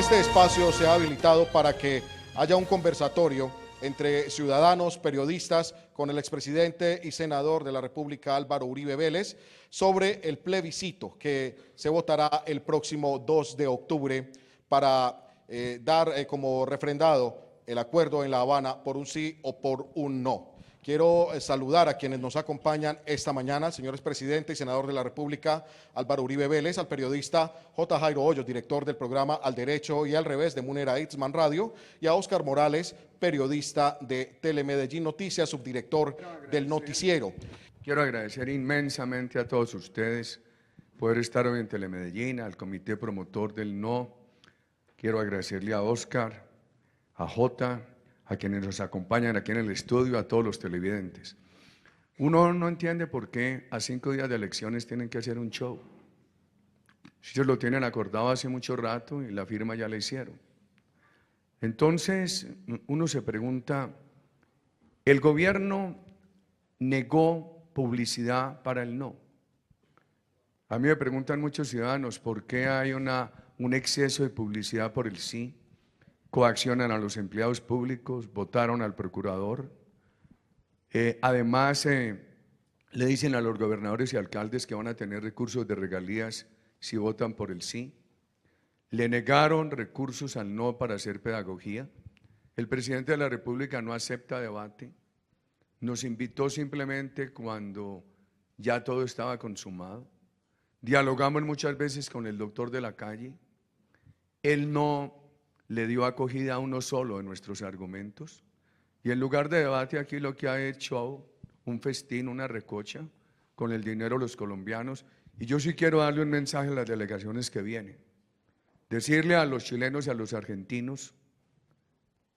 Este espacio se ha habilitado para que haya un conversatorio entre ciudadanos, periodistas, con el expresidente y senador de la República, Álvaro Uribe Vélez, sobre el plebiscito que se votará el próximo 2 de octubre para dar como refrendado el acuerdo en La Habana por un sí o por un no. Quiero saludar a quienes nos acompañan esta mañana, al señor expresidente y senador de la República, Álvaro Uribe Vélez, al periodista J. Jairo Hoyos, director del programa Al Derecho y al Revés de Munera Itzman Radio, y a Óscar Morales, periodista de Telemedellín Noticias, subdirector del noticiero. Quiero agradecer inmensamente a todos ustedes poder estar hoy en Telemedellín, al comité promotor del no. Quiero agradecerle a Óscar, a J., a quienes nos acompañan aquí en el estudio, a todos los televidentes. Uno no entiende por qué a 5 días de elecciones tienen que hacer un show. Si ellos lo tienen acordado hace mucho rato y la firma ya la hicieron. Entonces, uno se pregunta, el gobierno negó publicidad para el no. A mí me preguntan muchos ciudadanos por qué hay un exceso de publicidad por el sí. Coaccionan a los empleados públicos, votaron al procurador. Además, le dicen a los gobernadores y alcaldes que van a tener recursos de regalías si votan por el sí. Le negaron recursos al no para hacer pedagogía. El presidente de la República no acepta debate. Nos invitó simplemente cuando ya todo estaba consumado. Dialogamos muchas veces con el doctor de la calle. Él no le dio acogida a uno solo de nuestros argumentos, y en lugar de debate aquí lo que ha hecho un festín, una recocha con el dinero de los colombianos. Y yo sí quiero darle un mensaje a las delegaciones que vienen, decirle a los chilenos y a los argentinos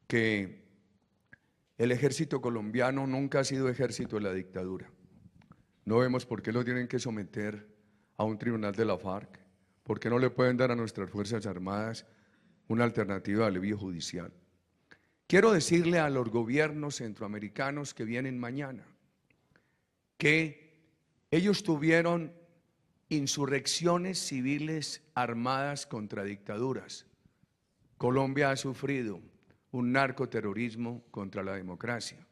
que el ejército colombiano nunca ha sido ejército de la dictadura. No vemos por qué lo tienen que someter a un tribunal de la FARC, por qué no le pueden dar a nuestras Fuerzas Armadas una alternativa de alivio judicial. Quiero decirle a los gobiernos centroamericanos que vienen mañana que ellos tuvieron insurrecciones civiles armadas contra dictaduras. Colombia ha sufrido un narcoterrorismo contra la democracia.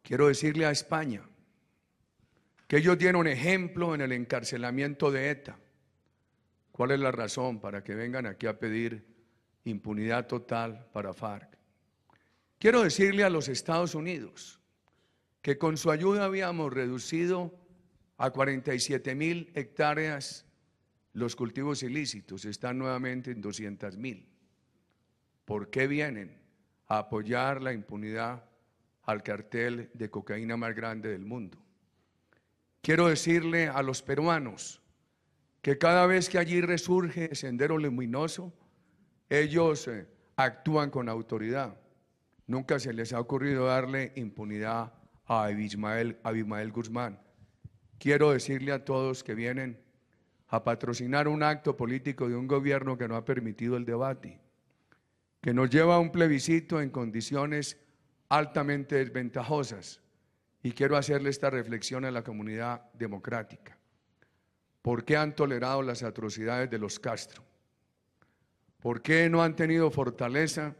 Quiero decirle a España que ellos dieron ejemplo en el encarcelamiento de ETA. ¿Cuál es la razón para que vengan aquí a pedir impunidad total para FARC? Quiero decirle a los Estados Unidos que con su ayuda habíamos reducido a 47.000 hectáreas los cultivos ilícitos, están nuevamente en 200.000. ¿Por qué vienen a apoyar la impunidad al cartel de cocaína más grande del mundo? Quiero decirle a los peruanos que cada vez que allí resurge Sendero Luminoso, ellos actúan con autoridad. Nunca se les ha ocurrido darle impunidad a Abimael Guzmán. Quiero decirle a todos que vienen a patrocinar un acto político de un gobierno que no ha permitido el debate, que nos lleva a un plebiscito en condiciones altamente desventajosas. Y quiero hacerle esta reflexión a la comunidad democrática. ¿Por qué han tolerado las atrocidades de los Castro? ¿Por qué no han tenido fortaleza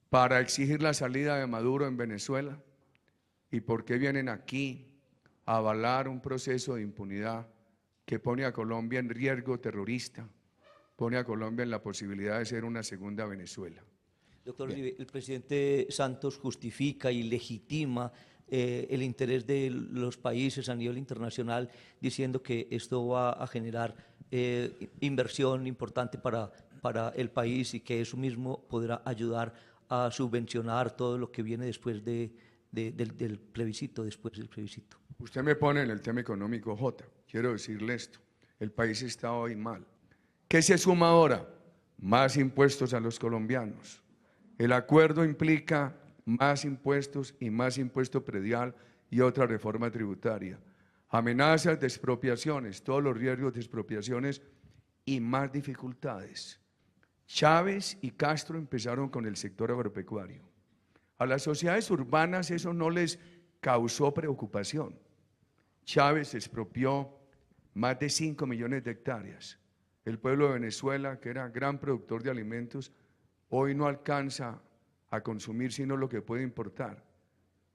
para exigir la salida de Maduro en Venezuela? ¿Y por qué vienen aquí a avalar un proceso de impunidad que pone a Colombia en riesgo terrorista, pone a Colombia en la posibilidad de ser una segunda Venezuela? Doctor Uribe, el presidente Santos justifica y legitima el interés de los países a nivel internacional, diciendo que esto va a generar inversión importante para el país y que eso mismo podrá ayudar a subvencionar todo lo que viene después del plebiscito, Usted me pone en el tema económico, J. Quiero decirle esto, el país está hoy mal. ¿Qué se suma ahora? Más impuestos a los colombianos. El acuerdo implica más impuestos y más impuesto predial y otra reforma tributaria. Amenazas de expropiaciones, todos los riesgos de expropiaciones y más dificultades. Chávez y Castro empezaron con el sector agropecuario. A las sociedades urbanas eso no les causó preocupación. Chávez expropió más de 5 millones de hectáreas. El pueblo de Venezuela, que era gran productor de alimentos, hoy no alcanza a consumir sino lo que puede importar.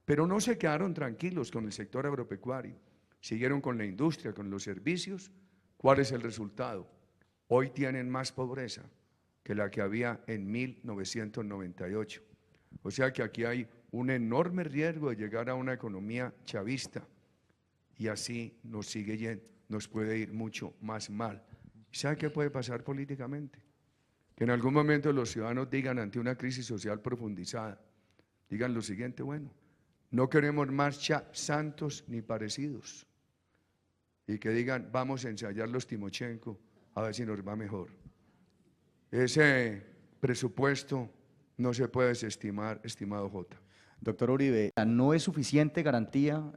Pero no se quedaron tranquilos con el sector agropecuario, siguieron con la industria, con los servicios. ¿Cuál es el resultado? Hoy tienen más pobreza que la que había en 1998. O sea que aquí hay un enorme riesgo de llegar a una economía chavista y así nos sigue yendo, nos puede ir mucho más mal. ¿Sabe qué puede pasar políticamente? Que en algún momento los ciudadanos digan ante una crisis social profundizada, digan lo siguiente: bueno, no queremos más santos ni parecidos, y que digan vamos a ensayar los Timochenko a ver si nos va mejor. Ese presupuesto no se puede desestimar, estimado Jota. Doctor Uribe, ¿no es suficiente garantía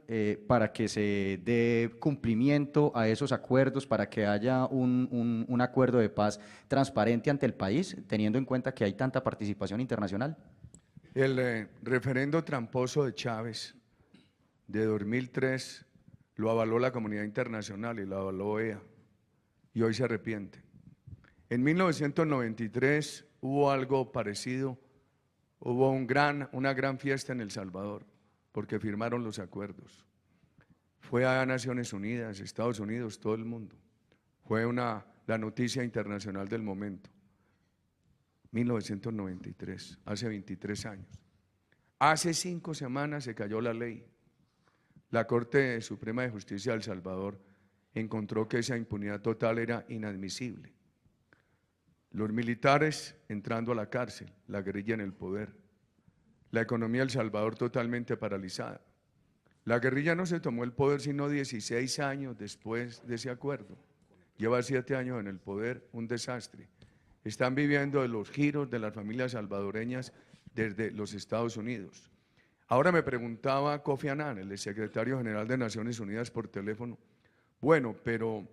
para que se dé cumplimiento a esos acuerdos, para que haya un acuerdo de paz transparente ante el país, teniendo en cuenta que hay tanta participación internacional? El referendo tramposo de Chávez de 2003 lo avaló la comunidad internacional y lo avaló OEA, y hoy se arrepiente. En 1993 hubo algo parecido. Hubo una gran fiesta en El Salvador, porque firmaron los acuerdos. Fue a Naciones Unidas, Estados Unidos, todo el mundo. Fue la noticia internacional del momento. 1993, hace 23 años. Hace 5 semanas se cayó la ley. La Corte Suprema de Justicia de El Salvador encontró que esa impunidad total era inadmisible. Los militares entrando a la cárcel, la guerrilla en el poder, la economía de El Salvador totalmente paralizada. La guerrilla no se tomó el poder sino 16 años después de ese acuerdo. Lleva 7 años en el poder, un desastre. Están viviendo de los giros de las familias salvadoreñas desde los Estados Unidos. Ahora me preguntaba Kofi Annan, el secretario general de Naciones Unidas, por teléfono, bueno, pero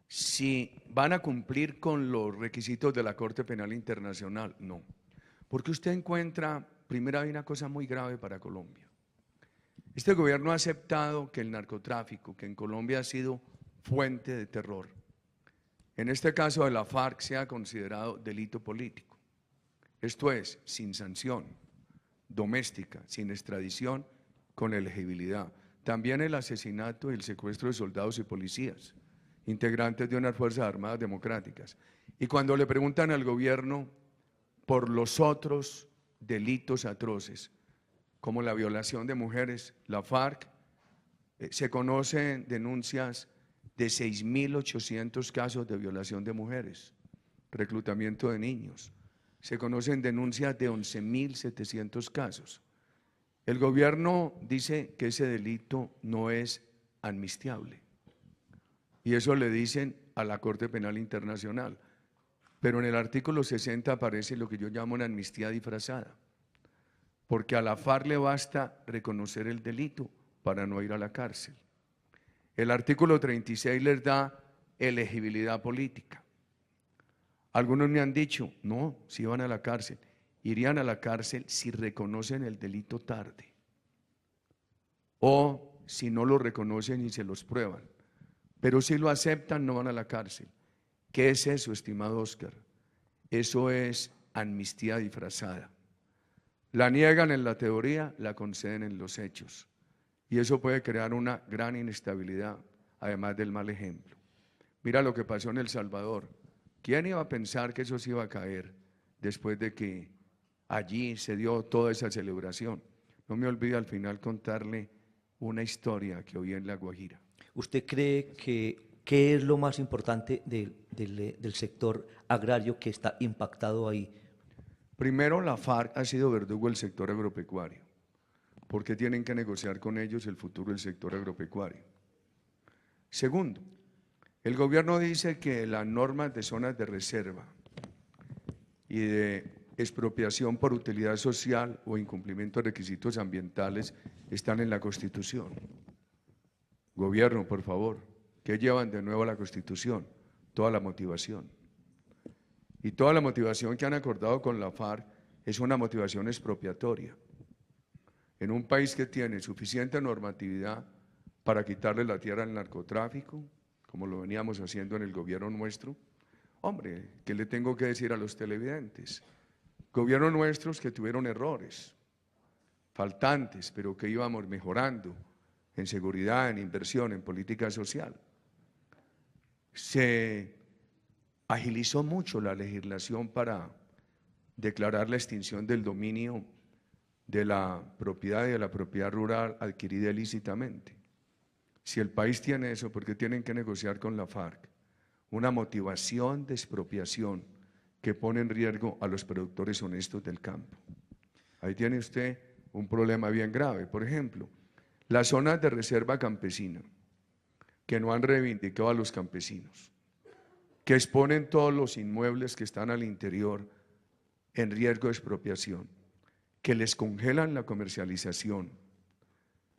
si van a cumplir con los requisitos de la Corte Penal Internacional, no. Porque usted encuentra, primero, hay una cosa muy grave para Colombia. Este gobierno ha aceptado que el narcotráfico, que en Colombia ha sido fuente de terror, en este caso de la FARC, sea considerado delito político. Esto es, sin sanción doméstica, sin extradición, con elegibilidad. También el asesinato y el secuestro de soldados y policías, integrantes de unas Fuerzas Armadas democráticas. Y cuando le preguntan al gobierno por los otros delitos atroces, como la violación de mujeres, la FARC, se conocen denuncias de 6.800 casos de violación de mujeres, reclutamiento de niños. Se conocen denuncias de 11.700 casos. El gobierno dice que ese delito no es amnistiable. Y eso le dicen a la Corte Penal Internacional. Pero en el artículo 60 aparece lo que yo llamo una amnistía disfrazada. Porque a la FARC le basta reconocer el delito para no ir a la cárcel. El artículo 36 les da elegibilidad política. Algunos me han dicho, no, si van a la cárcel. Irían a la cárcel si reconocen el delito tarde. O si no lo reconocen y se los prueban. Pero si lo aceptan, no van a la cárcel. ¿Qué es eso, estimado Oscar? Eso es amnistía disfrazada. La niegan en la teoría, la conceden en los hechos. Y eso puede crear una gran inestabilidad, además del mal ejemplo. Mira lo que pasó en El Salvador. ¿Quién iba a pensar que eso se iba a caer después de que allí se dio toda esa celebración? No me olvide al final contarle una historia que oí en La Guajira. ¿Usted cree que qué es lo más importante del sector agrario que está impactado ahí? Primero, la FARC ha sido verdugo del sector agropecuario, porque tienen que negociar con ellos el futuro del sector agropecuario. Segundo, el gobierno dice que las normas de zonas de reserva y de expropiación por utilidad social o incumplimiento de requisitos ambientales están en la Constitución. Gobierno, por favor, ¿qué llevan de nuevo a la Constitución? Toda la motivación. Y toda la motivación que han acordado con la FARC es una motivación expropiatoria. En un país que tiene suficiente normatividad para quitarle la tierra al narcotráfico, como lo veníamos haciendo en el gobierno nuestro. Hombre, ¿qué le tengo que decir a los televidentes? Gobiernos nuestros que tuvieron errores, faltantes, pero que íbamos mejorando en seguridad, en inversión, en política social. Se agilizó mucho la legislación para declarar la extinción del dominio de la propiedad y de la propiedad rural adquirida ilícitamente. Si el país tiene eso, ¿por qué tienen que negociar con la FARC? Una motivación de expropiación que pone en riesgo a los productores honestos del campo. Ahí tiene usted un problema bien grave. Por ejemplo, las zonas de reserva campesina, que no han reivindicado a los campesinos, que exponen todos los inmuebles que están al interior en riesgo de expropiación, que les congelan la comercialización.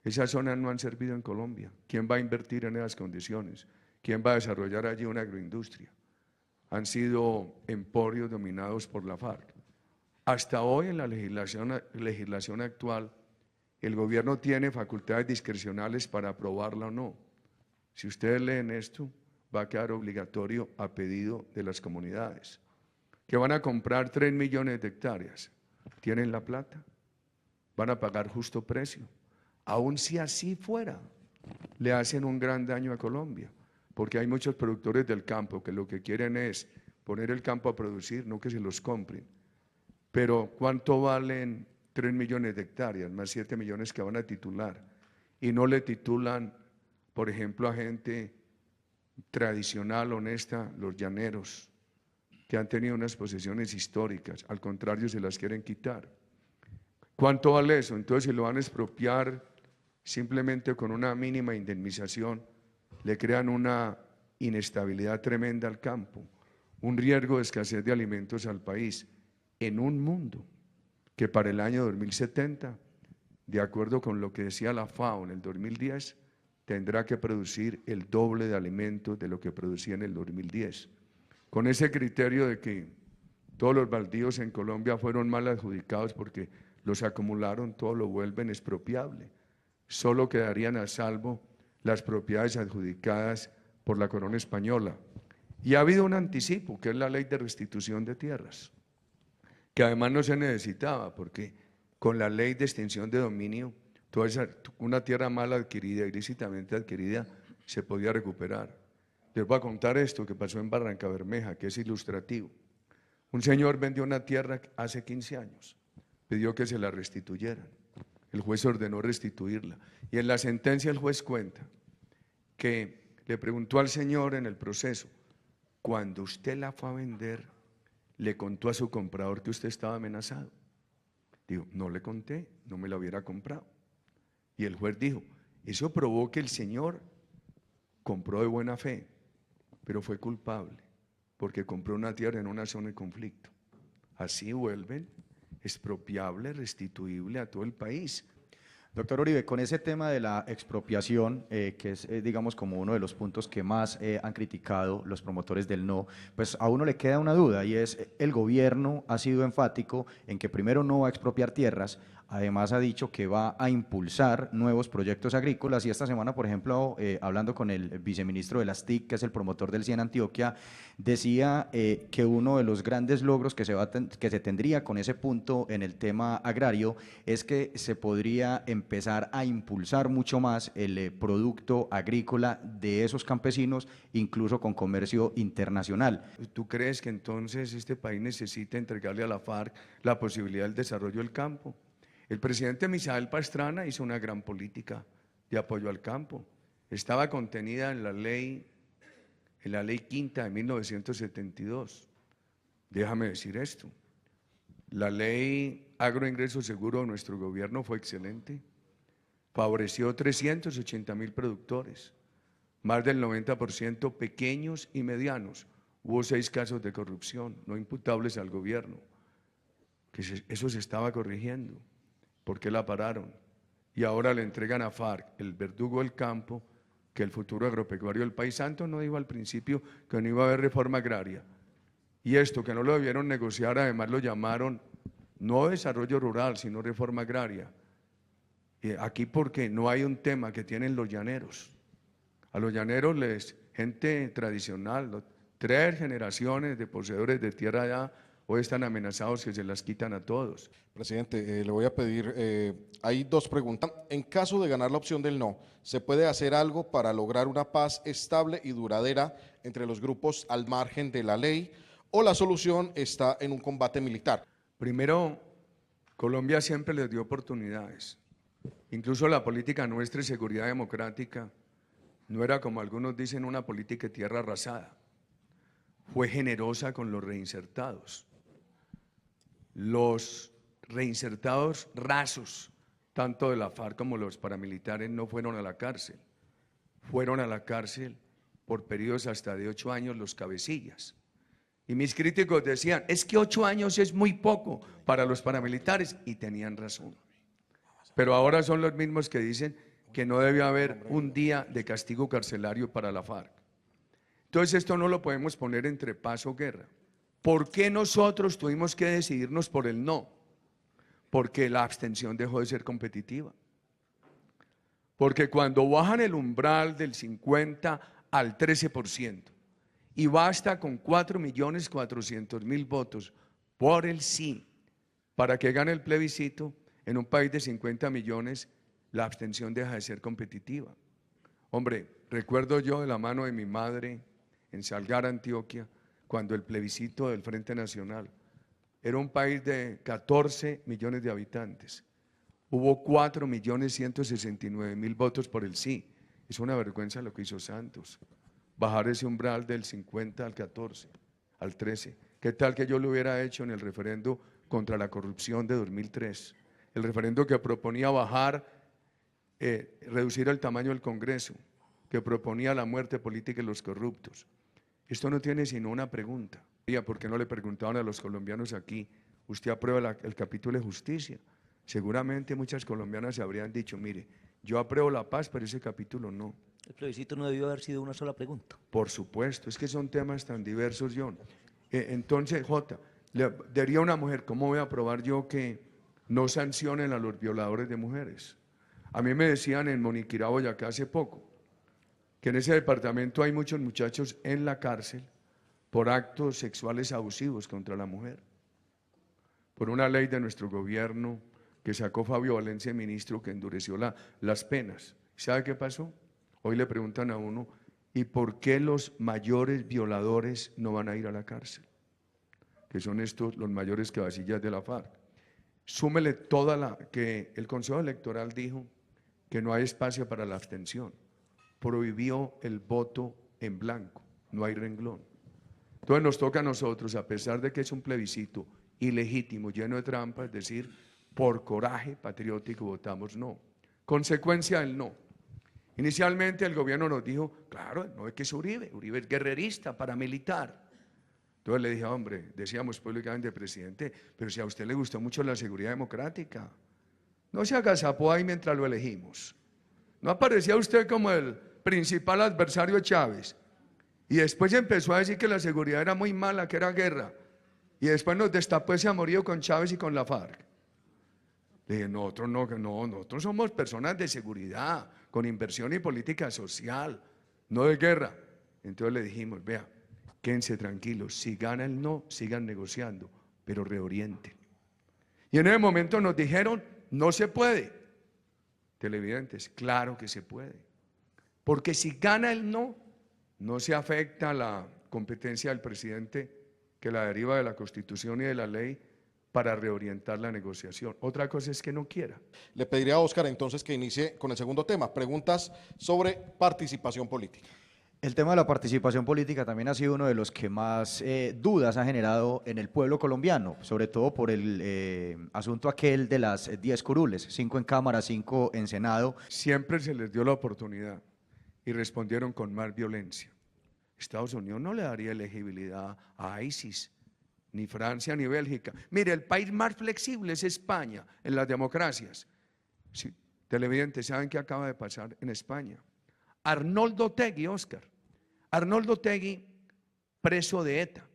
Esas zonas no han servido en Colombia. ¿Quién va a invertir en esas condiciones? ¿Quién va a desarrollar allí una agroindustria? Han sido emporios dominados por la FARC. Hasta hoy en la legislación actual, el gobierno tiene facultades discrecionales para aprobarla o no. Si ustedes leen esto, va a quedar obligatorio a pedido de las comunidades, que van a comprar 3 millones de hectáreas. ¿Tienen la plata? ¿Van a pagar justo precio? Aun si así fuera, le hacen un gran daño a Colombia, porque hay muchos productores del campo que lo que quieren es poner el campo a producir, no que se los compren. Pero ¿cuánto valen 3 millones de hectáreas, más 7 millones que van a titular? Y no le titulan, por ejemplo, a gente tradicional, honesta, los llaneros, que han tenido unas posesiones históricas, al contrario se las quieren quitar. ¿Cuánto vale eso? Entonces, si lo van a expropiar simplemente con una mínima indemnización, le crean una inestabilidad tremenda al campo, un riesgo de escasez de alimentos al país, en un mundo que para el año 2070, de acuerdo con lo que decía la FAO en el 2010, tendrá que producir el doble de alimentos de lo que producía en el 2010. Con ese criterio de que todos los baldíos en Colombia fueron mal adjudicados porque los acumularon, todo lo vuelven expropiable. Solo quedarían a salvo las propiedades adjudicadas por la corona española. Y ha habido un anticipo, que es la ley de restitución de tierras, que además no se necesitaba, porque con la ley de extinción de dominio, una tierra mal adquirida, ilícitamente adquirida, se podía recuperar. Les voy a contar esto que pasó en Barranca Bermeja, que es ilustrativo. Un señor vendió una tierra hace 15 años, pidió que se la restituyeran. El juez ordenó restituirla. Y en la sentencia el juez cuenta que le preguntó al señor en el proceso, cuando usted la fue a vender, le contó a su comprador que usted estaba amenazado. Dijo, no le conté, no me la hubiera comprado. Y el juez dijo, eso probó que el señor compró de buena fe, pero fue culpable, porque compró una tierra en una zona de conflicto. Así vuelven expropiable, restituible a todo el país. Doctor Uribe, con ese tema de la expropiación, que es, digamos, como uno de los puntos que más han criticado los promotores del no, pues a uno le queda una duda y es, el gobierno ha sido enfático en que primero no va a expropiar tierras, además ha dicho que va a impulsar nuevos proyectos agrícolas y esta semana, por ejemplo, hablando con el viceministro de las TIC, que es el promotor del CIE Antioquia, decía que uno de los grandes logros que se tendría con ese punto en el tema agrario es que se podría empezar a impulsar mucho más el producto agrícola de esos campesinos, incluso con comercio internacional. ¿Tú crees que entonces este país necesita entregarle a la FARC la posibilidad del desarrollo del campo? El presidente Misael Pastrana hizo una gran política de apoyo al campo. Estaba contenida en la ley quinta de 1972. Déjame decir esto. La ley agroingreso seguro de nuestro gobierno fue excelente. Favoreció 380.000 productores, más del 90% pequeños y medianos. Hubo 6 casos de corrupción no imputables al gobierno. Eso se estaba corrigiendo. ¿Por qué la pararon? Y ahora le entregan a FARC, el verdugo del campo, que el futuro agropecuario del país. Santos no dijo al principio que no iba a haber reforma agraria. Y esto, que no lo debieron negociar, además lo llamaron no desarrollo rural, sino reforma agraria. Aquí porque no hay un tema que tienen los llaneros. A los llaneros les gente tradicional, 3 generaciones de poseedores de tierra allá, hoy están amenazados que se las quitan a todos. Presidente, le voy a pedir, hay 2 preguntas. En caso de ganar la opción del no, ¿se puede hacer algo para lograr una paz estable y duradera entre los grupos al margen de la ley o la solución está en un combate militar? Primero, Colombia siempre les dio oportunidades. Incluso la política nuestra de seguridad democrática no era, como algunos dicen, una política de tierra arrasada. Fue generosa con los reinsertados. Los reinsertados rasos, tanto de la FARC como los paramilitares, no fueron a la cárcel. Fueron a la cárcel por periodos hasta de 8 años los cabecillas. Y mis críticos decían, es que 8 años es muy poco para los paramilitares, y tenían razón. Pero ahora son los mismos que dicen que no debe haber un día de castigo carcelario para la FARC. Entonces esto no lo podemos poner entre paz o guerra. ¿Por qué nosotros tuvimos que decidirnos por el no? Porque la abstención dejó de ser competitiva. Porque cuando bajan el umbral del 50 al 13% y basta con 4.400.000 votos por el sí para que gane el plebiscito, en un país de 50 millones, la abstención deja de ser competitiva. Hombre, recuerdo yo de la mano de mi madre en Salgar, Antioquia, cuando el plebiscito del Frente Nacional era un país de 14 millones de habitantes. Hubo 4.169.000 votos por el sí. Es una vergüenza lo que hizo Santos. Bajar ese umbral del 50 al 14, al 13. ¿Qué tal que yo lo hubiera hecho en el referendo contra la corrupción de 2003? El referendo que proponía reducir el tamaño del Congreso, que proponía la muerte política de los corruptos. Esto no tiene sino una pregunta. ¿Por qué no le preguntaban a los colombianos aquí, usted aprueba el capítulo de justicia? Seguramente muchas colombianas se habrían dicho, mire, yo apruebo la paz, pero ese capítulo no. El plebiscito no debió haber sido una sola pregunta. Por supuesto, es que son temas tan diversos, John. Entonces, Jota, le diría a una mujer, ¿cómo voy a aprobar yo que no sancionen a los violadores de mujeres? A mí me decían en Moniquirá, Boyacá, hace poco, que en ese departamento hay muchos muchachos en la cárcel por actos sexuales abusivos contra la mujer. Por una ley de nuestro gobierno que sacó Fabio Valencia, ministro, que endureció las penas. ¿Sabe qué pasó? Hoy le preguntan a uno, ¿y por qué los mayores violadores no van a ir a la cárcel? Que son estos los mayores cabecillas de la FARC. Súmele que el Consejo Electoral dijo que no hay espacio para la abstención. Prohibió el voto en blanco, no hay renglón. Entonces nos toca a nosotros, a pesar de que es un plebiscito ilegítimo, lleno de trampas, es decir, por coraje patriótico votamos no. Consecuencia del no. Inicialmente el gobierno nos dijo, claro, no es que es Uribe es guerrerista, paramilitar. Entonces le dije, hombre, decíamos públicamente, presidente, pero si a usted le gustó mucho la seguridad democrática, no se agazapó ahí mientras lo elegimos. ¿No aparecía usted como el principal adversario de Chávez? Y después empezó a decir que la seguridad era muy mala, que era guerra. Y después nos destapó ese amorío con Chávez y con la FARC. Le dije, nosotros nosotros somos personas de seguridad, con inversión y política social, no de guerra. Entonces le dijimos, vea, quédense tranquilos, si gana el no, sigan negociando, pero reorienten. Y en ese momento nos dijeron, no se puede. Televidentes, claro que se puede. Porque si gana el no, no se afecta la competencia del presidente que la deriva de la Constitución y de la ley para reorientar la negociación. Otra cosa es que no quiera. Le pediría a Óscar entonces que inicie con el segundo tema, preguntas sobre participación política. El tema de la participación política también ha sido uno de los que más dudas ha generado en el pueblo colombiano, sobre todo por el asunto aquel de las 10 curules, 5 en Cámara, 5 en Senado. Siempre se les dio la oportunidad y respondieron con más violencia. Estados Unidos no le daría elegibilidad a ISIS, ni Francia ni Bélgica. Mire, el país más flexible es España en las democracias. Sí, televidentes, ¿saben qué acaba de pasar en España? Arnoldo Otegi, Óscar. Arnoldo Otegi, preso de ETA,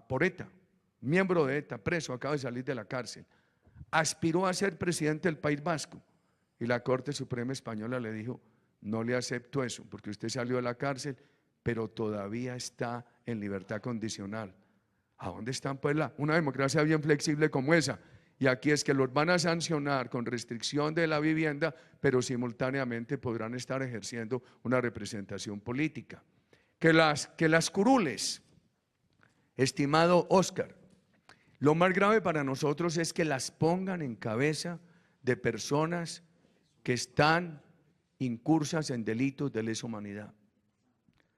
por ETA, miembro de ETA, preso, acaba de salir de la cárcel. Aspiró a ser presidente del País Vasco y la Corte Suprema Española le dijo, no le acepto eso, porque usted salió de la cárcel, pero todavía está en libertad condicional. ¿A dónde están pues una democracia bien flexible como esa? Y aquí es que los van a sancionar con restricción de la vivienda, pero simultáneamente podrán estar ejerciendo una representación política. Que las curules, estimado Oscar, lo más grave para nosotros es que las pongan en cabeza de personas que están incursas en delitos de lesa humanidad.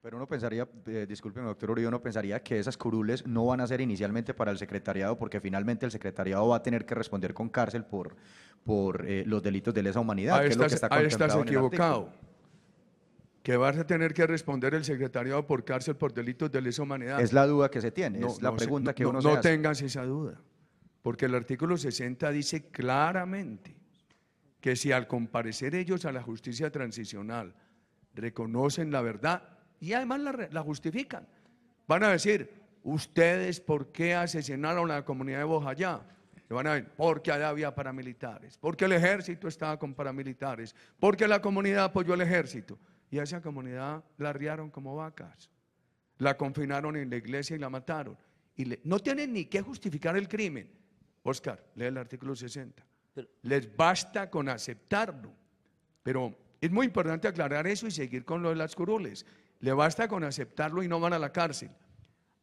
Pero uno pensaría, discúlpeme doctor Uribe, uno pensaría que esas curules no van a ser inicialmente para el secretariado, porque finalmente el secretariado va a tener que responder con cárcel por los delitos de lesa humanidad, que es lo que está Ahí contemplado estás en el artículo. equivocado. Que vas a tener que responder el secretariado por cárcel por delitos de lesa humanidad. Es la duda que se tiene, es la pregunta que uno se hace. No tengas esa duda, porque el artículo 60 dice claramente que si al comparecer ellos a la justicia transicional reconocen la verdad y además la justifican, van a decir, ustedes ¿por qué asesinaron a la comunidad de Bojayá? Le van a decir, porque allá había paramilitares, porque el ejército estaba con paramilitares, porque la comunidad apoyó al ejército. Y a esa comunidad la arriaron como vacas, la confinaron en la iglesia y la mataron. Y no tienen ni que justificar el crimen. Oscar, lee el artículo 60. Les basta con aceptarlo. Pero es muy importante aclarar eso y seguir con lo de las curules. Le basta con aceptarlo y no van a la cárcel.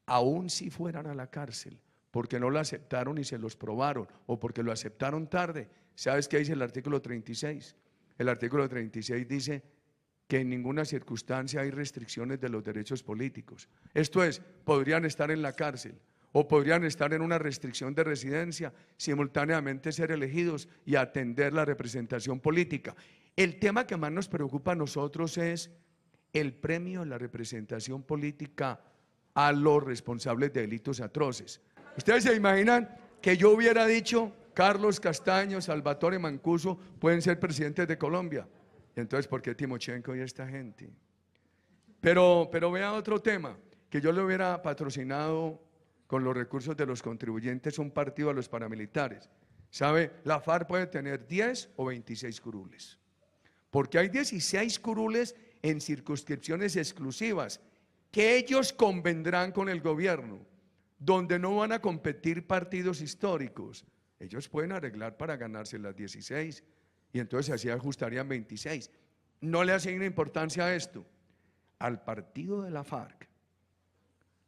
Aún si fueran a la cárcel, porque no lo aceptaron y se los probaron, o porque lo aceptaron tarde. ¿Sabes qué dice el artículo 36? El artículo 36 dice que en ninguna circunstancia hay restricciones de los derechos políticos. Esto es, podrían estar en la cárcel o podrían estar en una restricción de residencia, simultáneamente ser elegidos y atender la representación política. El tema que más nos preocupa a nosotros es el premio a la representación política a los responsables de delitos atroces. ¿Ustedes se imaginan que yo hubiera dicho, Carlos Castaño, Salvatore Mancuso pueden ser presidentes de Colombia? Entonces, ¿por qué Timochenko y esta gente? Pero vea otro tema, que yo le hubiera patrocinado con los recursos de los contribuyentes un partido a los paramilitares. ¿Sabe? La FARC puede tener 10 o 26 curules, porque hay 16 curules en circunscripciones exclusivas que ellos convendrán con el gobierno, donde no van a competir partidos históricos. Ellos pueden arreglar para ganarse las 16 y entonces así ajustarían 26. No le asigna importancia a esto. Al partido de la FARC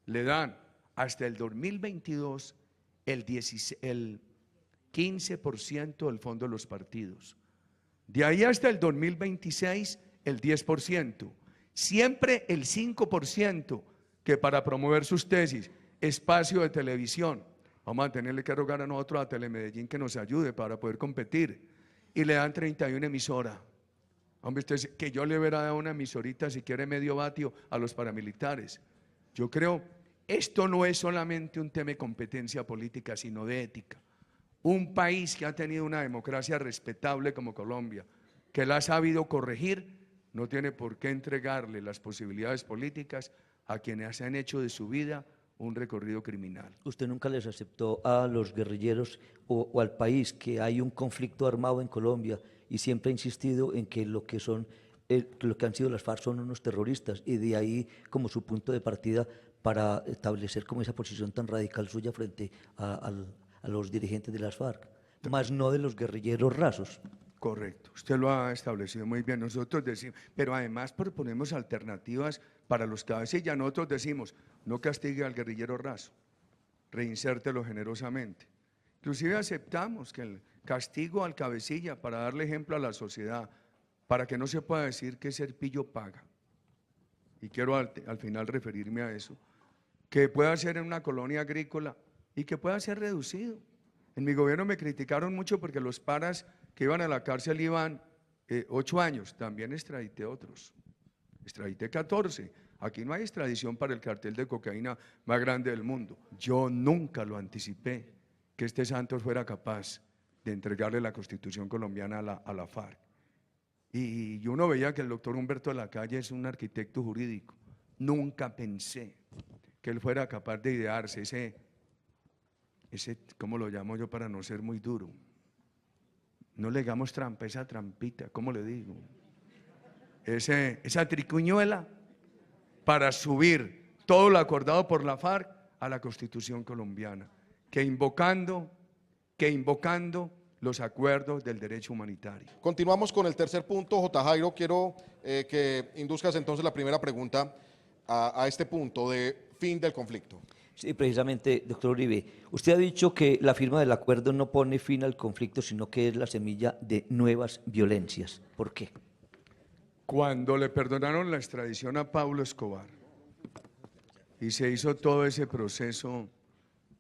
le dan hasta el 2022 el 15% del fondo de los partidos. De ahí hasta el 2026 el 10%. Siempre el 5% que para promover sus tesis, espacio de televisión. Vamos a tenerle que rogar a nosotros a Telemedellín que nos ayude para poder competir. Y le dan 31 emisoras. Hombre, usted, que yo le hubiera dado una emisorita si quiere medio vatio a los paramilitares. Yo creo, esto no es solamente un tema de competencia política, sino de ética. Un país que ha tenido una democracia respetable como Colombia, que la ha sabido corregir, no tiene por qué entregarle las posibilidades políticas a quienes han hecho de su vida un recorrido criminal. ¿Usted nunca les aceptó a los guerrilleros o al país que hay un conflicto armado en Colombia y siempre ha insistido en que lo que han sido las FARC son unos terroristas y de ahí como su punto de partida para establecer como esa posición tan radical suya frente a los dirigentes de las FARC, más no de los guerrilleros rasos? Correcto, usted lo ha establecido muy bien. Nosotros decimos, pero además proponemos alternativas para los cabecillas. Nosotros decimos, no castigue al guerrillero raso, reinsértelo generosamente. Inclusive aceptamos que el castigo al cabecilla para darle ejemplo a la sociedad, para que no se pueda decir que ser pillo paga. Y quiero al final referirme a eso, que pueda ser en una colonia agrícola y que pueda ser reducido. En mi gobierno me criticaron mucho porque los paras que iban a la cárcel iban 8 años, también extradité otros, extradité 14. Aquí no hay extradición para el cartel de cocaína más grande del mundo. Yo nunca lo anticipé que este Santos fuera capaz de entregarle la Constitución colombiana a la FARC. Y uno veía que el doctor Humberto de la Calle es un arquitecto jurídico. Nunca pensé que él fuera capaz de idearse ese, ¿cómo lo llamo yo para no ser muy duro? No le hagamos trampa, esa trampita, ¿cómo le digo? esa triquiñuela para subir todo lo acordado por la FARC a la Constitución colombiana, que invocando los acuerdos del derecho humanitario. Continuamos con el tercer punto. J. Jairo, quiero que induzcas entonces la primera pregunta a este punto de fin del conflicto. Sí, precisamente, doctor Uribe, usted ha dicho que la firma del acuerdo no pone fin al conflicto, sino que es la semilla de nuevas violencias. ¿Por qué? Cuando le perdonaron la extradición a Pablo Escobar y se hizo todo ese proceso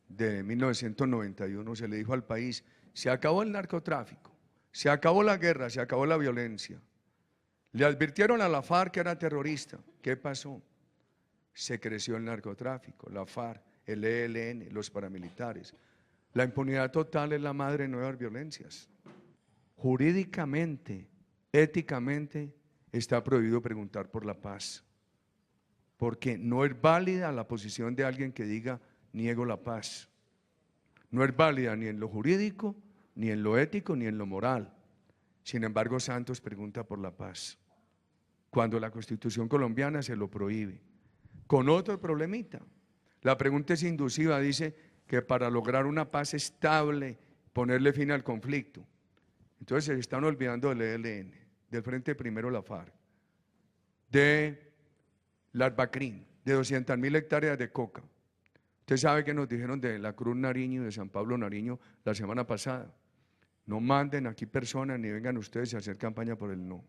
de 1991, se le dijo al país: se acabó el narcotráfico, se acabó la guerra, se acabó la violencia. Le advirtieron a la FARC que era terrorista. ¿Qué pasó? Se creció el narcotráfico, la FARC, el ELN, los paramilitares. La impunidad total es la madre de nuevas violencias. Jurídicamente, éticamente, está prohibido preguntar por la paz, porque no es válida la posición de alguien que diga niego la paz. No es válida ni en lo jurídico, ni en lo ético, ni en lo moral. Sin embargo, Santos pregunta por la paz, cuando la Constitución colombiana se lo prohíbe. Con otro problemita. La pregunta es induciva, dice que para lograr una paz estable, ponerle fin al conflicto. Entonces se están olvidando del ELN, del Frente Primero la FARC, de las BACRIN, de 200.000 hectáreas de coca. Usted sabe que nos dijeron de la Cruz Nariño, de San Pablo Nariño, la semana pasada: no manden aquí personas ni vengan ustedes a hacer campaña por el no.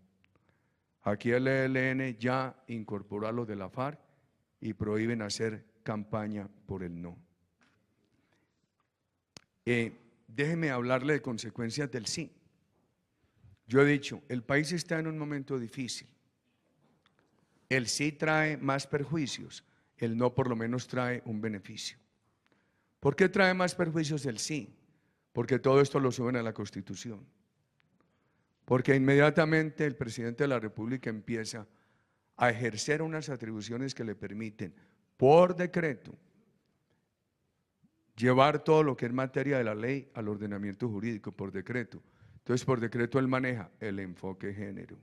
Aquí el ELN ya incorporó a los de la FARC y prohíben hacer campaña por el no. Déjeme hablarle de consecuencias del sí. Yo he dicho, el país está en un momento difícil. El sí trae más perjuicios, el no por lo menos trae un beneficio. ¿Por qué trae más perjuicios el sí? Porque todo esto lo suben a la Constitución. Porque inmediatamente el presidente de la República empieza a ejercer unas atribuciones que le permiten, por decreto, llevar todo lo que es materia de la ley al ordenamiento jurídico, por decreto. Entonces, por decreto él maneja el enfoque de género,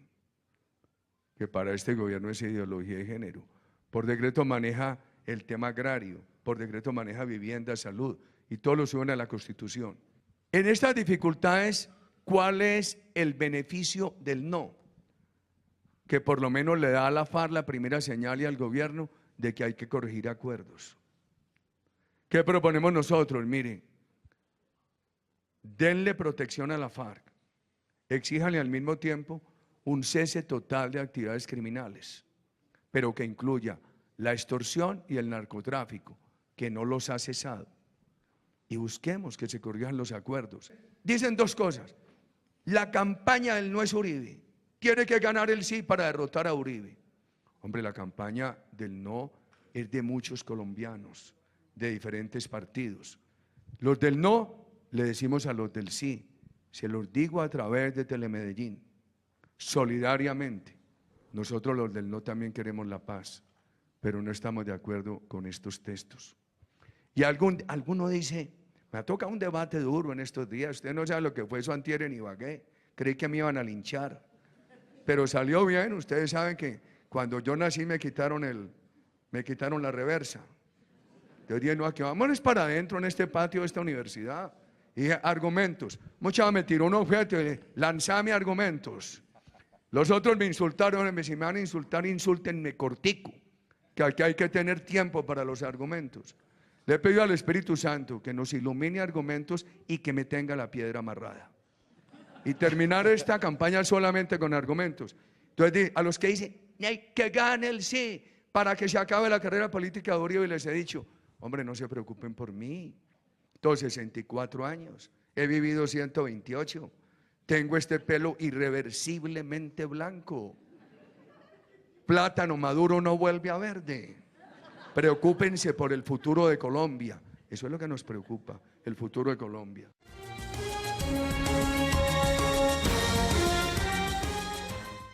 que para este gobierno es ideología de género. Por decreto maneja el tema agrario, por decreto maneja vivienda, salud, y todo lo suben a la Constitución. En estas dificultades, ¿cuál es el beneficio del no? Que por lo menos le da a la FARC la primera señal y al gobierno de que hay que corregir acuerdos. ¿Qué proponemos nosotros? Mire, denle protección a la FARC, exíjanle al mismo tiempo un cese total de actividades criminales, pero que incluya la extorsión y el narcotráfico, que no los ha cesado, y busquemos que se corrijan los acuerdos. Dicen dos cosas: la campaña del no es Uribe, tiene que ganar el sí para derrotar a Uribe. Hombre, la campaña del no es de muchos colombianos, de diferentes partidos. Los del no le decimos a los del sí, se los digo a través de Telemedellín, solidariamente. Nosotros los del no también queremos la paz, pero no estamos de acuerdo con estos textos. Y alguno dice: me ha tocado un debate duro en estos días, usted no sabe lo que fue eso antier en Ibagué, creí que me iban a linchar, pero salió bien. Ustedes saben que cuando yo nací me quitaron la reversa. Yo dije: no, aquí vámonos para adentro en este patio de esta universidad. Y dije: argumentos. Mucha me tiró un objeto y dije: lanzame argumentos. Los otros me insultaron, si me van a insultar, insúltenme cortico, que aquí hay que tener tiempo para los argumentos. Le pido al Espíritu Santo que nos ilumine argumentos y que me tenga la piedra amarrada. Y terminar esta campaña solamente con argumentos. Entonces, a los que dicen que gane el sí para que se acabe la carrera política de Uribe, les he dicho: hombre, no se preocupen por mí. Tengo 64 años, he vivido 128, tengo este pelo irreversiblemente blanco. Plátano maduro no vuelve a verde. Preocúpense por el futuro de Colombia. Eso es lo que nos preocupa, el futuro de Colombia.